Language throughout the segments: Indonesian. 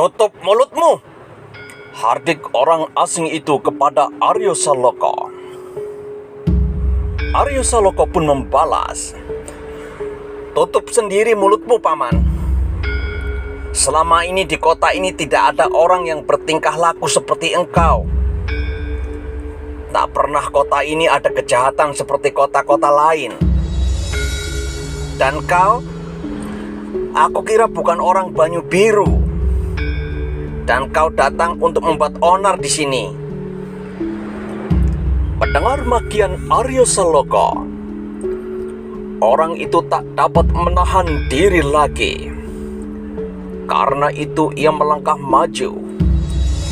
Tutup mulutmu, hardik orang asing itu kepada Aryo Saloka. Aryo Saloka pun membalas, tutup sendiri mulutmu, Paman. Selama ini di kota ini tidak ada orang yang bertingkah laku seperti engkau. Tak pernah kota ini ada kejahatan seperti kota-kota lain. Dan kau, aku kira bukan orang Banyu Biru. Dan kau datang untuk membuat onar di sini. Mendengar makian Aryo Saloka, orang itu tak dapat menahan diri lagi. Karena itu ia melangkah maju,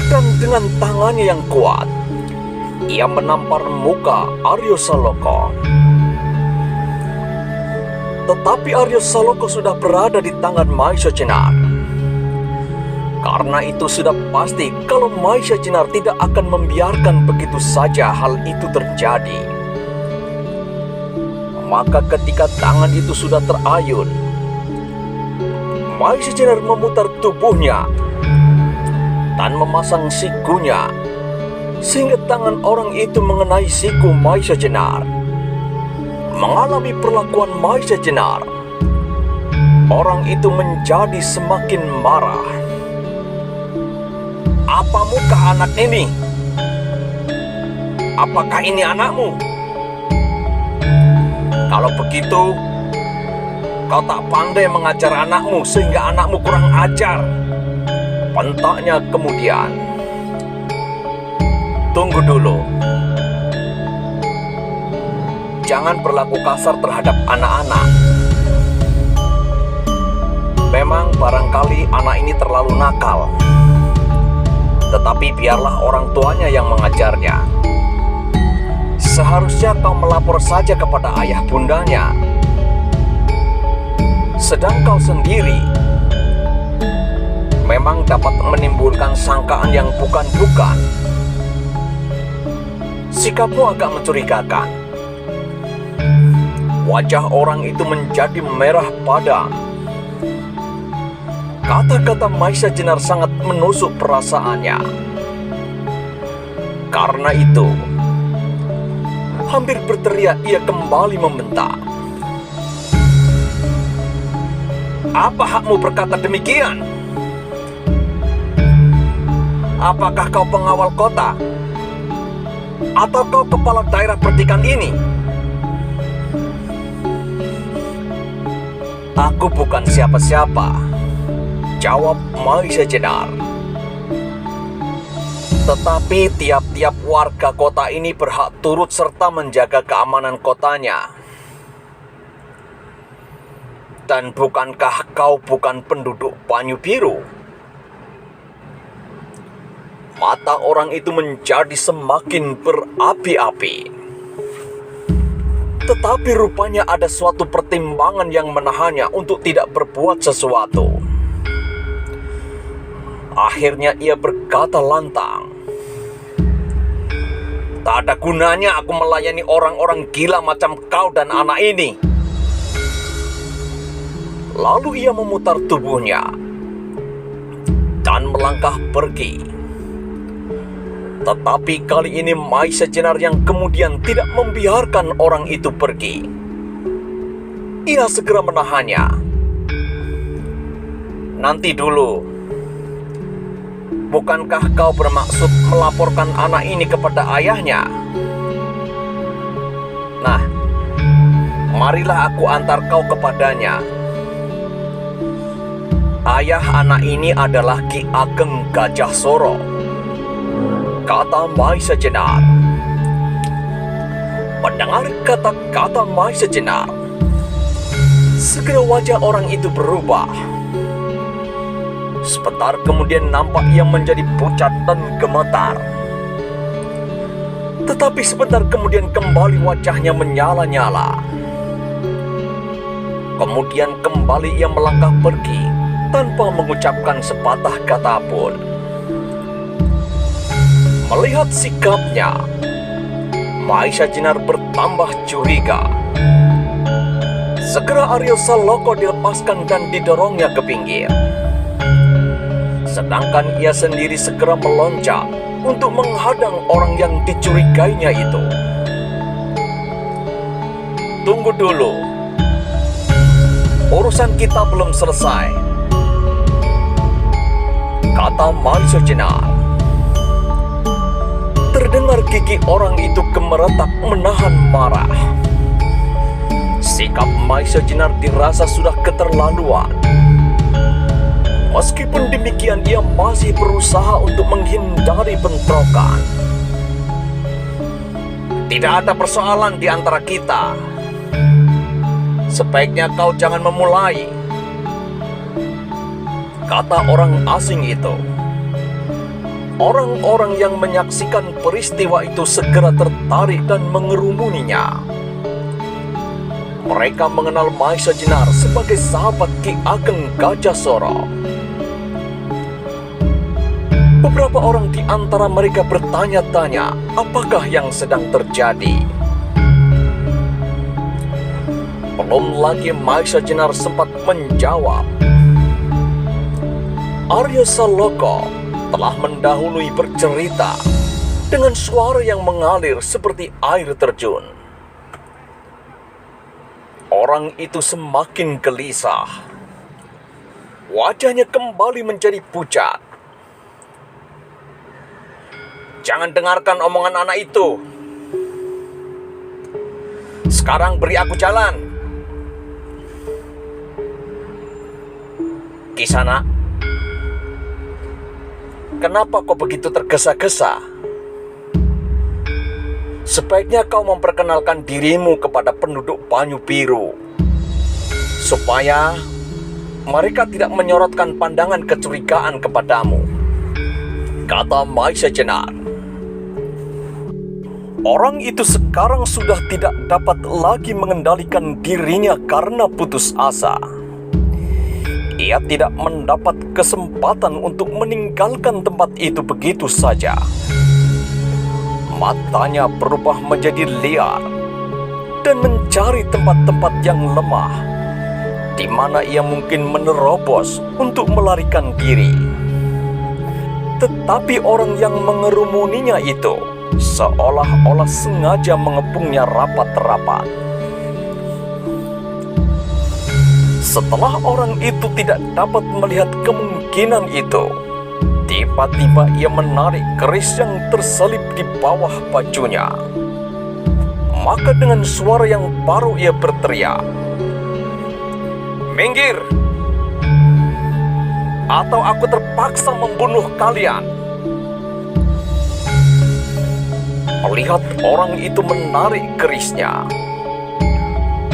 dan dengan tangannya yang kuat, ia menampar muka Aryo Saloka. Tetapi Aryo Saloka sudah berada di tangan Maisa Jenar. Karena itu sudah pasti kalau Maisa Jenar tidak akan membiarkan begitu saja hal itu terjadi. Maka ketika tangan itu sudah terayun, Maisa Jenar memutar tubuhnya dan memasang sikunya, sehingga tangan orang itu mengenai siku Maisa Jenar. Mengalami perlakuan Maisa Jenar, orang itu menjadi semakin marah. Apa muka anak ini? Apakah ini anakmu? Kalau begitu, kau tak pandai mengajar anakmu sehingga anakmu kurang ajar. Bentaknya kemudian. Tunggu dulu. Jangan berlaku kasar terhadap anak-anak. Memang barangkali anak ini terlalu nakal. Tetapi biarlah orang tuanya yang mengajarnya. Seharusnya kau melapor saja kepada ayah bundanya. Sedang kau sendiri memang dapat menimbulkan sangkaan yang bukan-bukan. Sikapmu agak mencurigakan. Wajah orang itu menjadi merah padam. Kata-kata Maisa Jenar sangat menusuk perasaannya. Karena itu, hampir berteriak ia kembali membentak. Apa hakmu berkata demikian? Apakah kau pengawal kota? Atau kau kepala daerah perdikan ini? Aku bukan siapa-siapa, jawab Maisa Jenar. Tetapi tiap-tiap warga kota ini berhak turut serta menjaga keamanan kotanya. Dan bukankah kau bukan penduduk Banyu Biru? Mata orang itu menjadi semakin berapi-api. Tetapi rupanya ada suatu pertimbangan yang menahannya untuk tidak berbuat sesuatu. Akhirnya ia berkata lantang, tak ada gunanya aku melayani orang-orang gila macam kau dan anak ini. Lalu ia memutar tubuhnya dan melangkah pergi. Tetapi kali ini Maisa Jenar yang kemudian tidak membiarkan orang itu pergi. Ia segera menahannya. Nanti dulu. Bukankah kau bermaksud melaporkan anak ini kepada ayahnya? Nah, marilah aku antar kau kepadanya. Ayah anak ini adalah Ki Ageng Gajah Soro, kata Maisa Jenar. Mendengar kata-kata Maisa Jenar, segera wajah orang itu berubah. Sebentar kemudian nampak ia menjadi pucat dan gemetar. Tetapi sebentar kemudian kembali wajahnya menyala-nyala. Kemudian kembali ia melangkah pergi tanpa mengucapkan sepatah kata pun. Melihat sikapnya, Maisa Jenar bertambah curiga. Segera Aryo Saloka dilepaskan dan didorongnya ke pinggir. sedangkan ia sendiri segera meloncat untuk menghadang orang yang dicurigainya itu. "Tunggu dulu, urusan kita belum selesai," kata Maisa Jenar. Terdengar gigi orang itu gemeretak menahan marah. Sikap Maisa Jenar dirasa sudah keterlaluan. Meskipun demikian, ia masih berusaha untuk menghindari bentrokan. "Tidak ada persoalan di antara kita. Sebaiknya kau jangan memulai," kata orang asing itu. Orang-orang yang menyaksikan peristiwa itu segera tertarik dan mengerumuninya. Mereka mengenal Maisa Jenar sebagai sahabat Ki Ageng Gajah Soro. Beberapa orang di antara mereka bertanya-tanya apakah yang sedang terjadi. Belum lagi Maisa Jenar sempat menjawab, Arya Saloka telah mendahului bercerita dengan suara yang mengalir seperti air terjun. Orang itu semakin gelisah. Wajahnya kembali menjadi pucat. "Jangan dengarkan omongan anak itu. Sekarang beri aku jalan." "Kisana, kenapa kau begitu tergesa-gesa? Sebaiknya kau memperkenalkan dirimu kepada penduduk Banyu Biru, supaya mereka tidak menyorotkan pandangan kecurigaan kepadamu," kata Maisa Jenar. Orang itu sekarang sudah tidak dapat lagi mengendalikan dirinya karena putus asa. Ia tidak mendapat kesempatan untuk meninggalkan tempat itu begitu saja. Matanya berubah menjadi liar dan mencari tempat-tempat yang lemah di mana ia mungkin menerobos untuk melarikan diri. Tetapi orang yang mengerumuninya itu seolah-olah sengaja mengepungnya rapat-rapat. Setelah orang itu tidak dapat melihat kemungkinan itu, tiba-tiba ia menarik keris yang terselip di bawah bajunya. Maka dengan suara yang baru ia berteriak, "Minggir, atau aku terpaksa membunuh kalian." Melihat orang itu menarik kerisnya,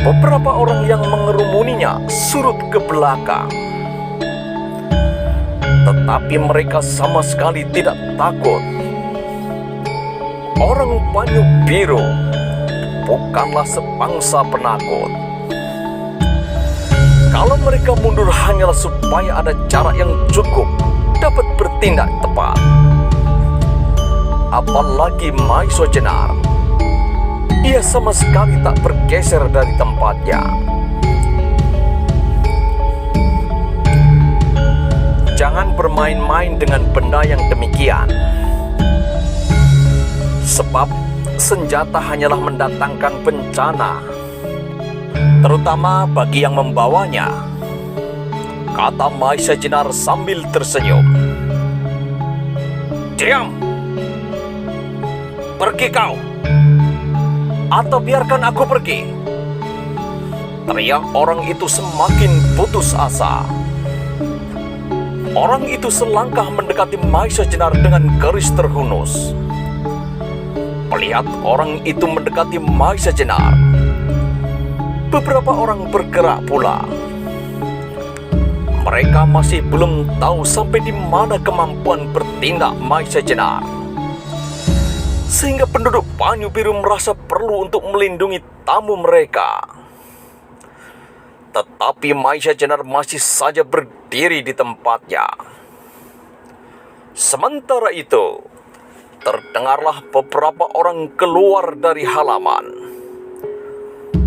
beberapa orang yang mengerumuninya surut ke belakang. Tetapi mereka sama sekali tidak takut. Orang Banyu Biru bukanlah sebangsa penakut. Kalau mereka mundur hanyalah supaya ada jarak yang cukup dapat bertindak tepat. Apalagi Maisa Jenar, ia sama sekali tak bergeser dari tempatnya. Jangan bermain-main dengan benda yang demikian, sebab senjata hanyalah mendatangkan bencana, terutama bagi yang membawanya, kata Maisa Jenar sambil tersenyum. "Diam! Pergi kau, atau biarkan aku pergi!" teriak orang itu semakin putus asa. Orang itu selangkah mendekati Maisa Jenar dengan keris terhunus. Melihat orang itu mendekati Maisa Jenar, beberapa orang bergerak pula. Mereka masih belum tahu sampai di mana kemampuan bertindak Maisa Jenar, sehingga penduduk Banyu Biru merasa perlu untuk melindungi tamu mereka. Tetapi Maisa Jenar masih saja berdiri di tempatnya. Sementara itu, terdengarlah beberapa orang keluar dari halaman.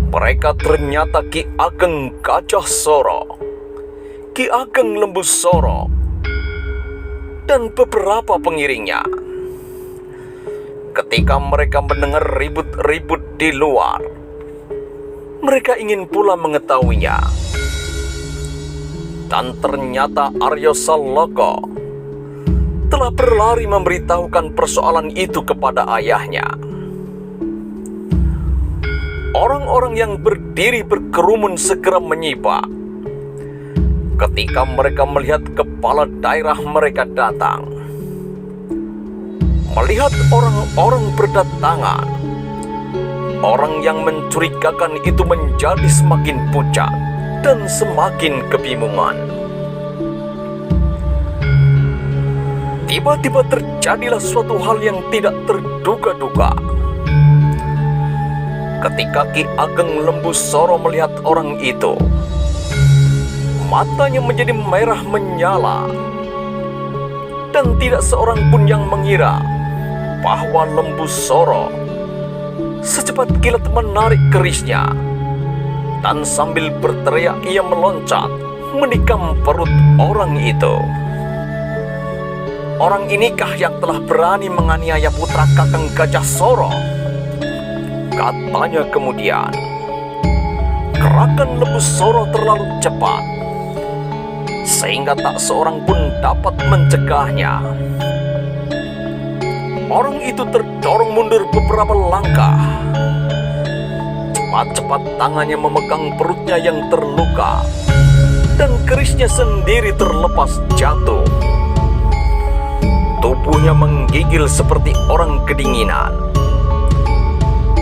Mereka ternyata Ki Ageng Gajah Soro, Ki Ageng Lembu Soro, dan beberapa pengiringnya. Ketika mereka mendengar ribut-ribut di luar, mereka ingin pula mengetahuinya. Dan ternyata Arya Saloka telah berlari memberitahukan persoalan itu kepada ayahnya. Orang-orang yang berdiri berkerumun segera menyibak ketika mereka melihat kepala daerah mereka datang. Melihat orang-orang berdatangan, orang yang mencurigakan itu menjadi semakin pucat dan semakin kebingungan. Tiba-tiba terjadilah suatu hal yang tidak terduga-duga. Ketika Ki Ageng Lembusara melihat orang itu, matanya menjadi merah menyala, dan tidak seorang pun yang mengira bahwa Lembusara secepat kilat menarik kerisnya, dan sambil berteriak ia meloncat menikam perut orang itu. Orang inikah yang telah berani menganiaya putra Kakang Gajah Soro? Katanya kemudian. Gerakan Lembusara terlalu cepat, sehingga tak seorang pun dapat mencegahnya. Orang itu terdorong mundur beberapa langkah. Cepat-cepat tangannya memegang perutnya yang terluka, dan kerisnya sendiri terlepas jatuh. Tubuhnya menggigil seperti orang kedinginan,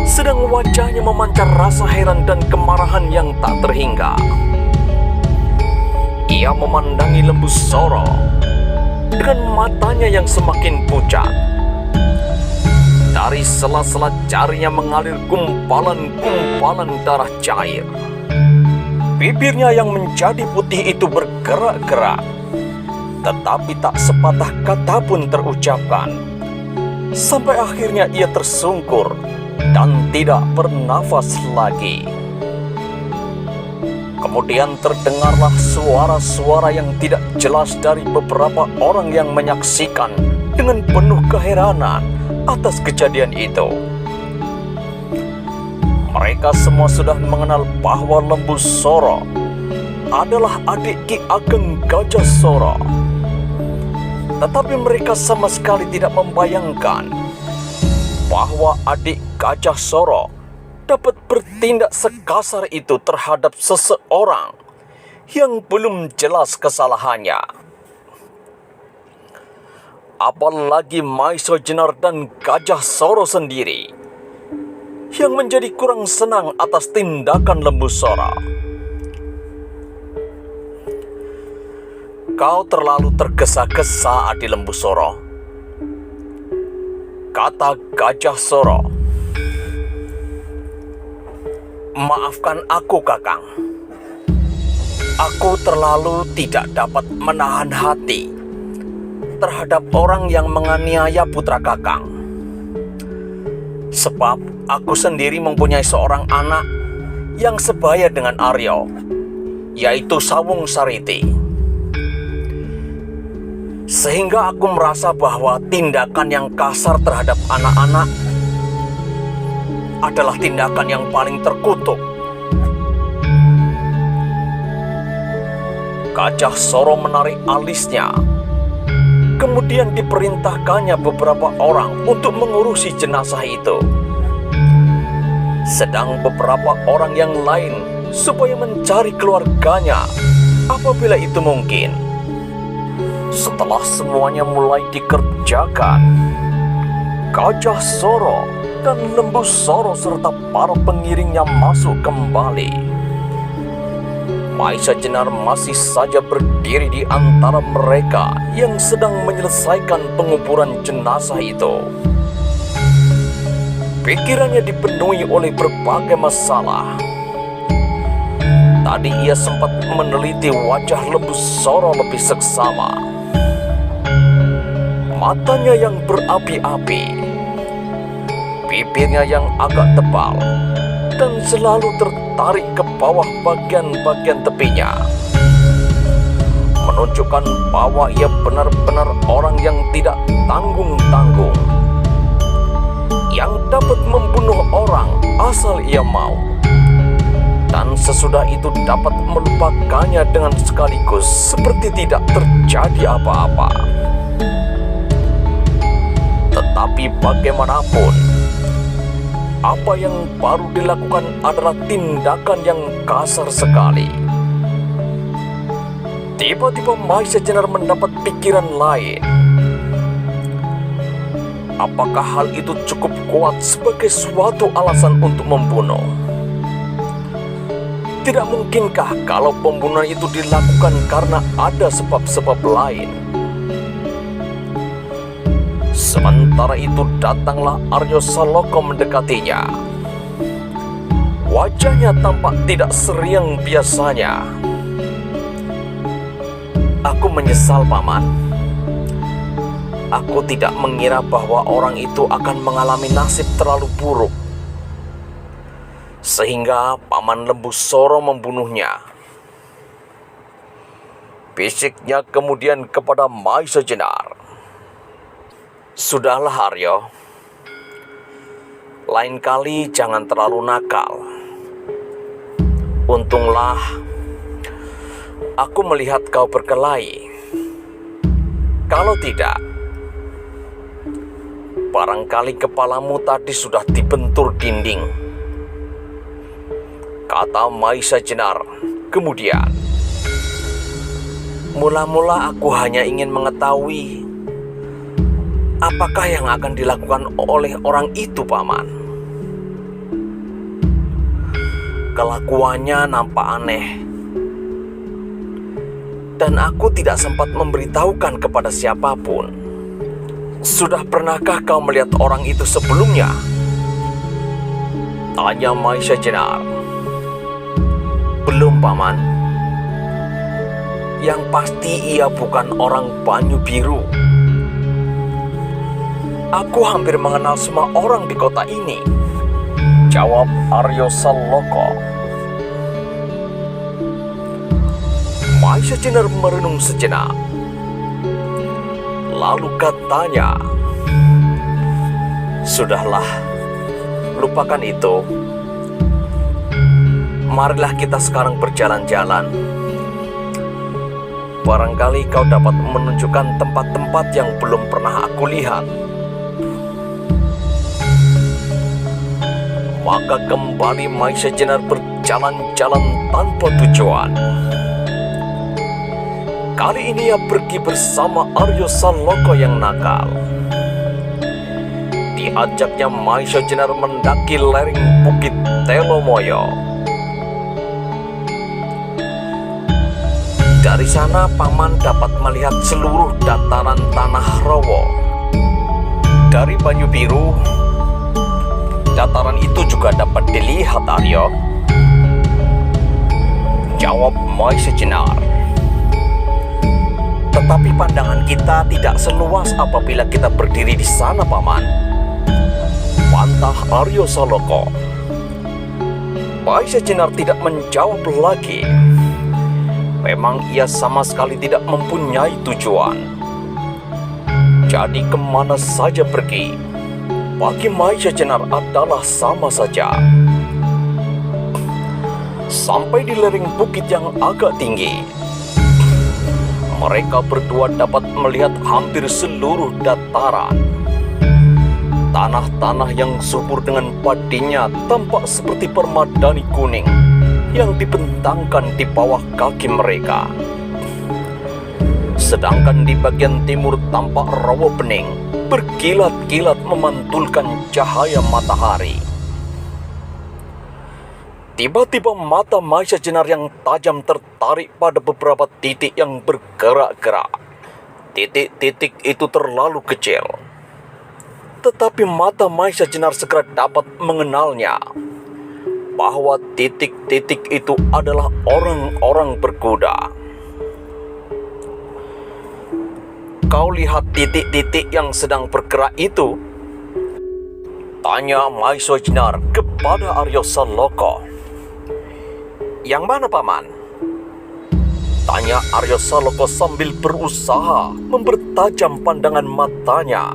sedang wajahnya memancar rasa heran dan kemarahan yang tak terhingga. Ia memandangi Lembusara dengan matanya yang semakin pucat. Dari sela-sela jarinya mengalir gumpalan-gumpalan darah cair. Bibirnya yang menjadi putih itu bergerak-gerak, tetapi tak sepatah kata pun terucapkan. Sampai akhirnya ia tersungkur dan tidak bernafas lagi. Kemudian terdengarlah suara-suara yang tidak jelas dari beberapa orang yang menyaksikan dengan penuh keheranan atas kejadian itu. Mereka semua sudah mengenal bahwa Lembusara adalah adik Ki Ageng Gajah Soro. Tetapi mereka sama sekali tidak membayangkan bahwa adik Gajah Soro dapat bertindak sekasar itu terhadap seseorang yang belum jelas kesalahannya. Apalagi Maisa Jenar dan Gajah Soro sendiri yang menjadi kurang senang atas tindakan Lembusara. Kau terlalu tergesa-gesa, Adi Lembusara, kata Gajah Soro. Maafkan aku, Kakang. Aku terlalu tidak dapat menahan hati terhadap orang yang menganiaya putra Kakang. Sebab aku sendiri mempunyai seorang anak yang sebaya dengan Arya, yaitu Sawung Sariti. Sehingga aku merasa bahwa tindakan yang kasar terhadap anak-anak adalah tindakan yang paling terkutuk. Gajah Soro menarik alisnya. Kemudian diperintahkannya beberapa orang untuk mengurusi jenazah itu. Sedang beberapa orang yang lain supaya mencari keluarganya apabila itu mungkin. Setelah semuanya mulai dikerjakan, Gajah Soro dan Lembusara serta para pengiringnya masuk kembali. Maisa Jenar masih saja berdiri di antara mereka yang sedang menyelesaikan penguburan jenazah itu. Pikirannya dipenuhi oleh berbagai masalah. Tadi ia sempat meneliti wajah Lembusara lebih seksama. Matanya yang berapi-api, bibirnya yang agak tebal, dan selalu tertarik ke bawah bagian-bagian tepinya. menunjukkan bahwa ia benar-benar orang yang tidak tanggung-tanggung, yang dapat membunuh orang asal ia mau, dan sesudah itu dapat melupakannya dengan sekaligus seperti tidak terjadi apa-apa. Tetapi bagaimanapun, apa yang baru dilakukan adalah tindakan yang kasar sekali. Tiba-tiba Maisa Jenar mendapat pikiran lain. Apakah hal itu cukup kuat sebagai suatu alasan untuk membunuh? Tidak mungkinkah kalau pembunuhan itu dilakukan karena ada sebab-sebab lain? Sementara itu datanglah Aryo Saloka mendekatinya. Wajahnya tampak tidak seriang biasanya. Aku menyesal, Paman. Aku tidak mengira bahwa orang itu akan mengalami nasib terlalu buruk, sehingga Paman Lembu Soro membunuhnya. Bisiknya kemudian kepada Maisa Jenar. Sudahlah Aryo, lain kali jangan terlalu nakal. Untunglah aku melihat kau berkelahi. Kalau tidak, barangkali kepalamu tadi sudah dibentur dinding, kata Maisa Jenar. Kemudian, mula-mula aku hanya ingin mengetahui apakah yang akan dilakukan oleh orang itu, Paman. Kelakuannya nampak aneh, dan aku tidak sempat memberitahukan kepada siapapun. Sudah pernahkah kau melihat orang itu sebelumnya? Tanya Maisa Jenar. Belum, Paman. Yang pasti ia bukan orang Banyu Biru. Aku hampir mengenal semua orang di kota ini, jawab Aryo Saloka. Maisa Jenar merenung sejenak. Lalu katanya, sudahlah, lupakan itu. Marilah kita sekarang berjalan-jalan. Barangkali kau dapat menunjukkan tempat-tempat yang belum pernah aku lihat. Maka kembali Maisa Jenar berjalan-jalan tanpa tujuan. Kali ini ia pergi bersama Aryo Saloka yang nakal. Diajaknya Maisa Jenar mendaki lereng Bukit Telomoyo. Dari sana Paman dapat melihat seluruh dataran tanah Rowo. Dari Banyu Biru, dataran itu juga dapat dilihat, Aryo, jawab Maisa Jenar. Tetapi pandangan kita tidak seluas apabila kita berdiri di sana, Paman, bantah Aryo Saloka. Maisa Jenar tidak menjawab lagi. Memang ia sama sekali tidak mempunyai tujuan. Jadi kemana saja pergi, bagi Maisa Jenar adalah sama saja. Sampai di lereng bukit yang agak tinggi, mereka berdua dapat melihat hampir seluruh dataran. Tanah-tanah yang subur dengan padinya tampak seperti permadani kuning yang dibentangkan di bawah kaki mereka. Sedangkan di bagian timur tampak rawa bening berkilat-kilat memantulkan cahaya matahari. Tiba-tiba mata Maisa Jenar yang tajam tertarik pada beberapa titik yang bergerak-gerak. Titik-titik itu terlalu kecil, tetapi mata Maisa Jenar segera dapat mengenalnya, bahwa titik-titik itu adalah orang-orang berkuda. Kau lihat titik-titik yang sedang bergerak itu? Tanya Maisa Jenar kepada Aryo Saloka. Yang mana, Paman? Tanya Arya Saloka sambil berusaha mempertajam pandangan matanya.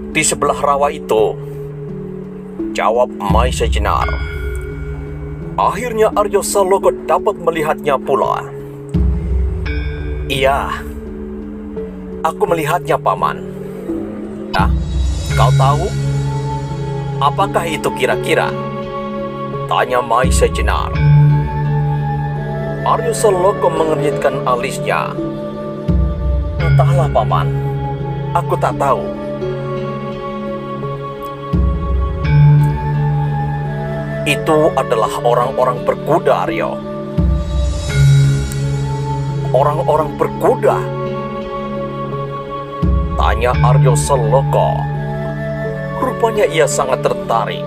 Di sebelah rawa itu, jawab Maisa Jenar. Akhirnya Arya Saloka dapat melihatnya pula. Iya, aku melihatnya, Paman. Nah, kau tahu? Apakah itu kira-kira? Tanya Maisa Jenar. Arya Saloka mengernyitkan alisnya. Entahlah, Paman. Aku tak tahu. Itu adalah orang-orang berkuda, Arya. Orang-orang berkuda? Tanya Arya Saloka. Rupanya ia sangat tertarik.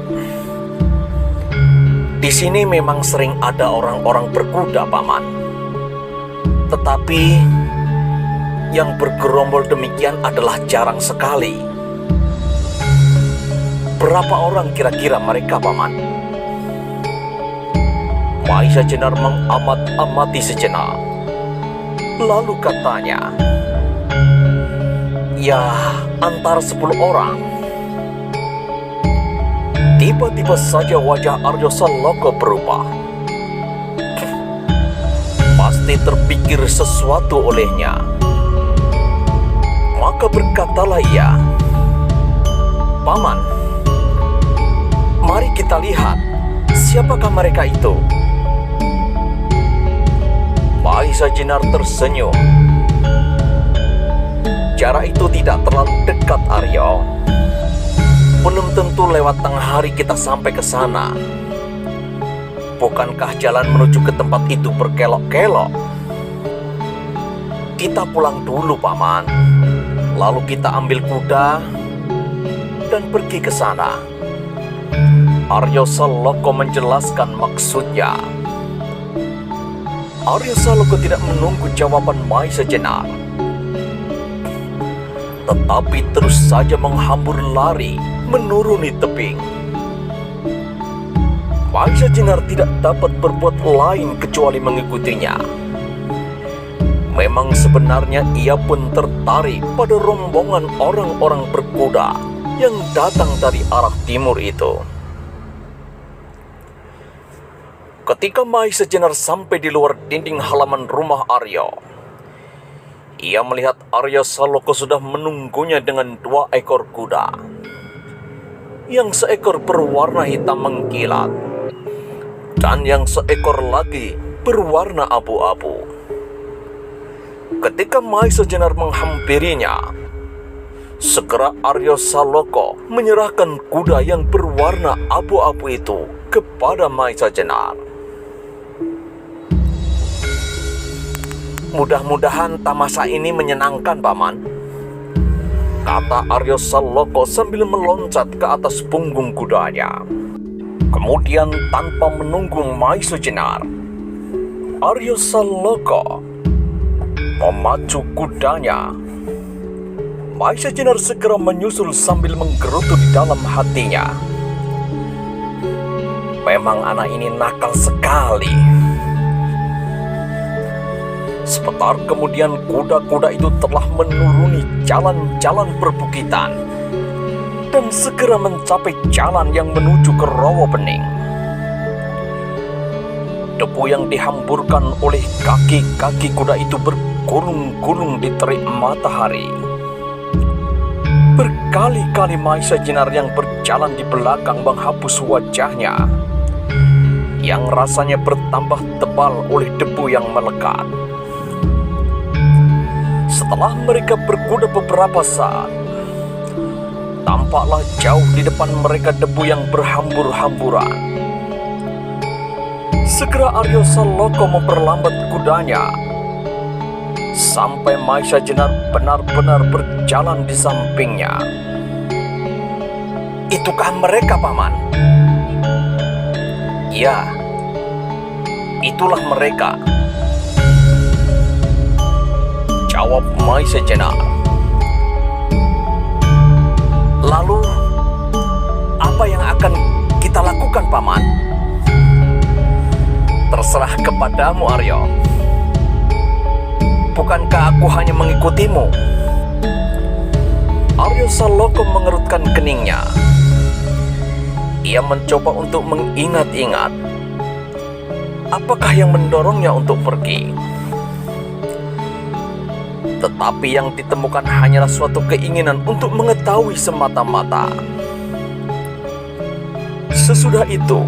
Di sini memang sering ada orang-orang berkuda, Paman. Tetapi yang bergerombol demikian adalah jarang sekali. Berapa orang kira-kira mereka, Paman? Maisa Jenar mengamat-amati sejenak. Lalu katanya, ya, antara 10 orang. Tiba-tiba saja wajah Arya Saloka berubah. Pasti terpikir sesuatu olehnya. Maka berkatalah ia, Paman, mari kita lihat siapakah mereka itu. Maisa Jenar tersenyum. Jarak itu tidak terlalu dekat, Arya. Belum tentu lewat tengah hari kita sampai ke sana. Bukankah jalan menuju ke tempat itu berkelok-kelok? Kita pulang dulu, Paman. Lalu kita ambil kuda dan pergi ke sana. Arya Saloka menjelaskan maksudnya. Arya Saloka tidak menunggu jawaban Maisa Jenar, tetapi terus saja menghambur lari menuruni tebing. Maisa Jenar tidak dapat berbuat lain kecuali mengikutinya. Memang sebenarnya ia pun tertarik pada rombongan orang-orang berkuda yang datang dari arah timur itu. Ketika Maisa Jenar sampai di luar dinding halaman rumah Arya, ia melihat Arya Saloka sudah menunggunya dengan 2 ekor kuda. Yang seekor berwarna hitam mengkilat, dan yang seekor lagi berwarna abu-abu. Ketika Maisa Jenar menghampirinya, segera Arya Saloka menyerahkan kuda yang berwarna abu-abu itu kepada Maisa Jenar. Mudah-mudahan tamasa ini menyenangkan, Paman, kata Arya Saloka sambil meloncat ke atas punggung kudanya. Kemudian tanpa menunggu Maisa Jenar, Arya Saloka memacu kudanya. Maisa Jenar segera menyusul sambil menggerutu di dalam hatinya. Memang anak ini nakal sekali. Sebentar kemudian kuda-kuda itu telah menuruni jalan-jalan perbukitan dan segera mencapai jalan yang menuju ke rawa bening. Debu yang dihamburkan oleh kaki-kaki kuda itu bergulung-gulung di terik matahari. Berkali-kali Maisa Jenar yang berjalan di belakang menghapus wajahnya yang rasanya bertambah tebal oleh debu yang melekat. Setelah mereka berkuda beberapa saat, tampaklah jauh di depan mereka debu yang berhambur-hamburan. Segera Arya Saloka memperlambat kudanya sampai Maisa Jenar benar-benar berjalan di sampingnya. Itukah mereka, Paman? Ya, itulah mereka, jawab Maisa Jenar. Lalu, apa yang akan kita lakukan, Paman? Terserah kepadamu, Aryo. Bukankah aku hanya mengikutimu? Aryo Saloka mengerutkan keningnya. Ia mencoba untuk mengingat-ingat apakah yang mendorongnya untuk pergi. Tetapi yang ditemukan hanyalah suatu keinginan untuk mengetahui semata-mata. Sesudah itu,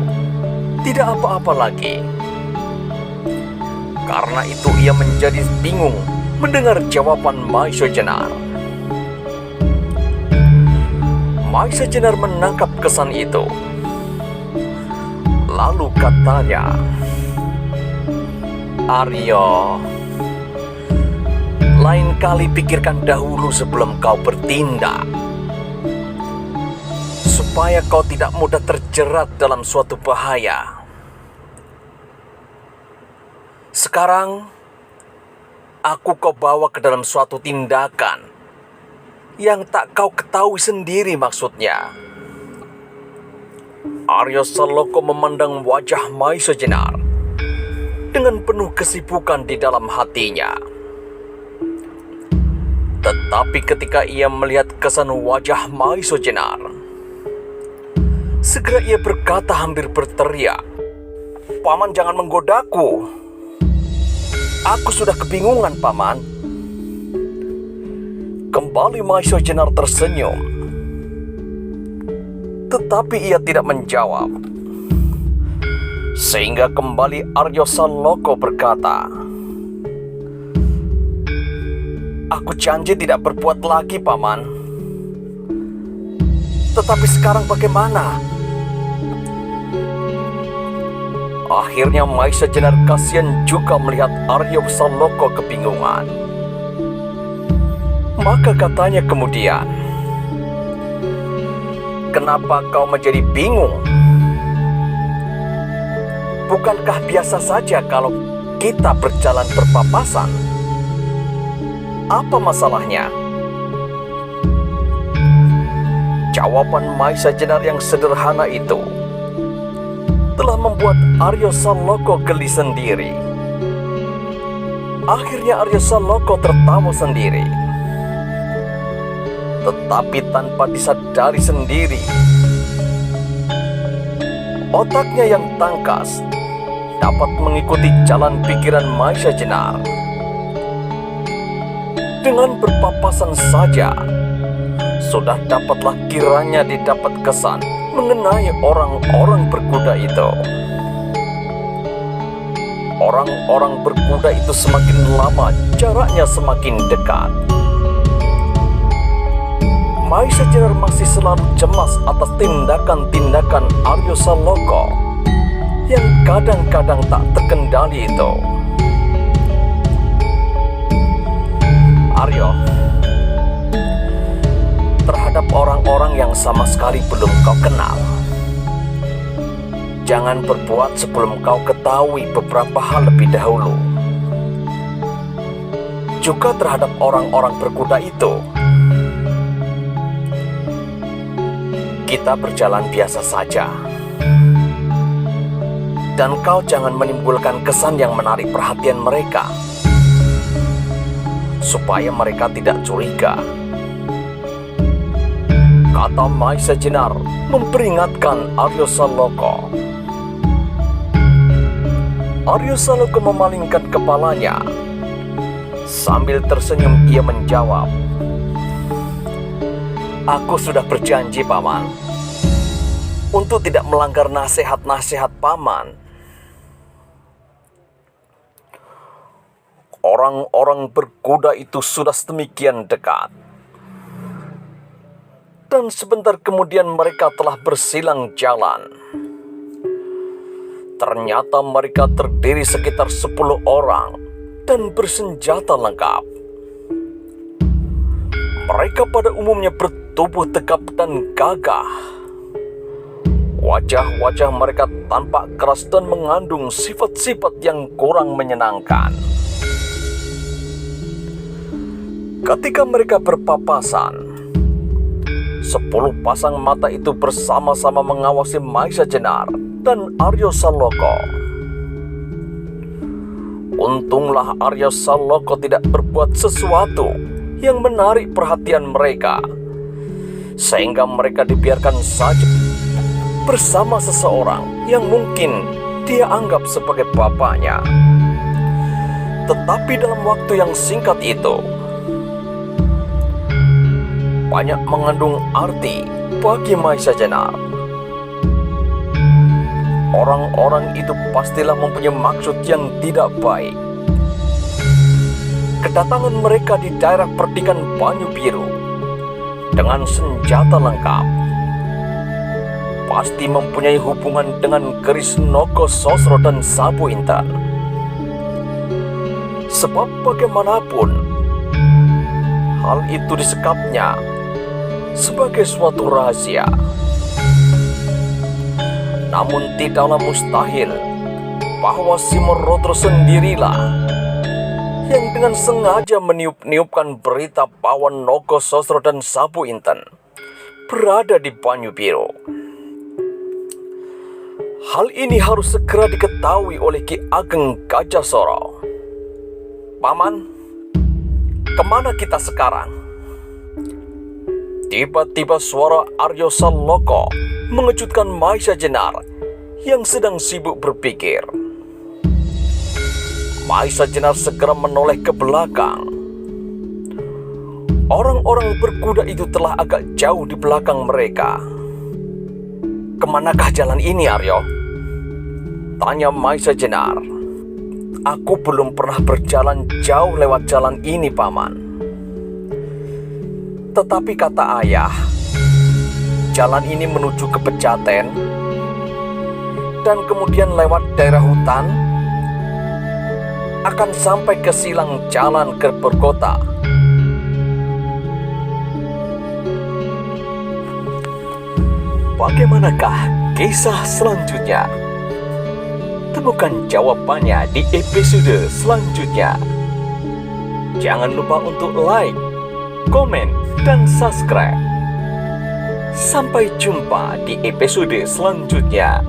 tidak apa-apa lagi. Karena itu ia menjadi bingung mendengar jawaban Maisa Jenar. Maisa Jenar menangkap kesan itu. Lalu katanya, Aryo, lain kali pikirkan dahulu sebelum kau bertindak, supaya kau tidak mudah terjerat dalam suatu bahaya. Sekarang, aku kau bawa ke dalam suatu tindakan yang tak kau ketahui sendiri maksudnya. Aryo Saloka memandang wajah Maisa Jenar dengan penuh kesibukan di dalam hatinya. Tetapi ketika ia melihat kesan wajah Maisa Jenar, segera ia berkata hampir berteriak, "Paman, jangan menggodaku. Aku sudah kebingungan, Paman." Kembali Maisa Jenar tersenyum. Tetapi ia tidak menjawab. Sehingga kembali Aryo Saloka berkata, "Aku janji tidak berbuat lagi, Paman. Tetapi sekarang bagaimana?" Akhirnya Maisa Jenar kasihan juga melihat Aryo Saloka kebingungan. Maka katanya kemudian, "Kenapa kau menjadi bingung? Bukankah biasa saja kalau kita berjalan berpapasan? Apa masalahnya?" Jawaban Maisa Jenar yang sederhana itu telah membuat Aryo Saloka geli sendiri. Akhirnya Aryo Saloka tertawa sendiri. Tetapi tanpa disadari sendiri, otaknya yang tangkas dapat mengikuti jalan pikiran Maisa Jenar. Dengan berpapasan saja, sudah dapatlah kiranya didapat kesan mengenai orang-orang berkuda itu. Orang-orang berkuda itu semakin lama jaraknya semakin dekat. Maisa Jenar masih selalu cemas atas tindakan-tindakan Aryo Saloka yang kadang-kadang tak terkendali itu. Aryo, terhadap orang-orang yang sama sekali belum kau kenal, jangan berbuat sebelum kau ketahui beberapa hal lebih dahulu. Juga terhadap orang-orang berkuda itu, kita berjalan biasa saja. Dan kau jangan menimbulkan kesan yang menarik perhatian mereka, supaya mereka tidak curiga. Kata Maisa Jenar memperingatkan Aryo Saloka. Aryo Saloka memalingkan kepalanya. Sambil tersenyum ia menjawab, "Aku sudah berjanji, Paman, untuk tidak melanggar nasihat-nasihat Paman." Orang-orang berkuda itu sudah sedemikian dekat. Dan sebentar kemudian mereka telah bersilang jalan. Ternyata mereka terdiri sekitar 10 orang dan bersenjata lengkap. Mereka pada umumnya bertubuh tegap dan gagah. Wajah-wajah mereka tampak keras dan mengandung sifat-sifat yang kurang menyenangkan. Ketika mereka berpapasan, 10 pasang mata itu bersama-sama mengawasi Maisa Jenar dan Aryo Saloka. Untunglah Arya Saloka tidak berbuat sesuatu yang menarik perhatian mereka, sehingga mereka dibiarkan saja bersama seseorang yang mungkin dia anggap sebagai bapaknya. Tetapi dalam waktu yang singkat itu, banyak mengandung arti bagi Maisa Jenar. Orang-orang itu pastilah mempunyai maksud yang tidak baik. Kedatangan mereka di daerah pertigaan Banyu Biru dengan senjata lengkap pasti mempunyai hubungan dengan keris Nogososro dan Sabu Intan. Sebab bagaimanapun, hal itu disekapnya sebagai suatu rahasia. Namun tidaklah mustahil bahwa Simorotro sendirilah yang dengan sengaja meniup-niupkan berita bahwa Nogososro dan Sabu Intan berada di Banyu Biru. Hal ini harus segera diketahui oleh Ki Ageng Gajasoro. Paman, kemana kita sekarang? Tiba-tiba suara Arya Saloka mengejutkan Maisa Jenar yang sedang sibuk berpikir. Maisa Jenar segera menoleh ke belakang. Orang-orang berkuda itu telah agak jauh di belakang mereka. "Kemanakah jalan ini, Aryo?" tanya Maisa Jenar. "Aku belum pernah berjalan jauh lewat jalan ini, Paman. Tetapi kata ayah, jalan ini menuju ke Pejaten dan kemudian lewat daerah hutan akan sampai ke silang jalan ke Perkota." Bagaimanakah kisah selanjutnya? Temukan jawabannya di episode selanjutnya. Jangan lupa untuk like, komen, dan subscribe. Sampai jumpa di episode selanjutnya.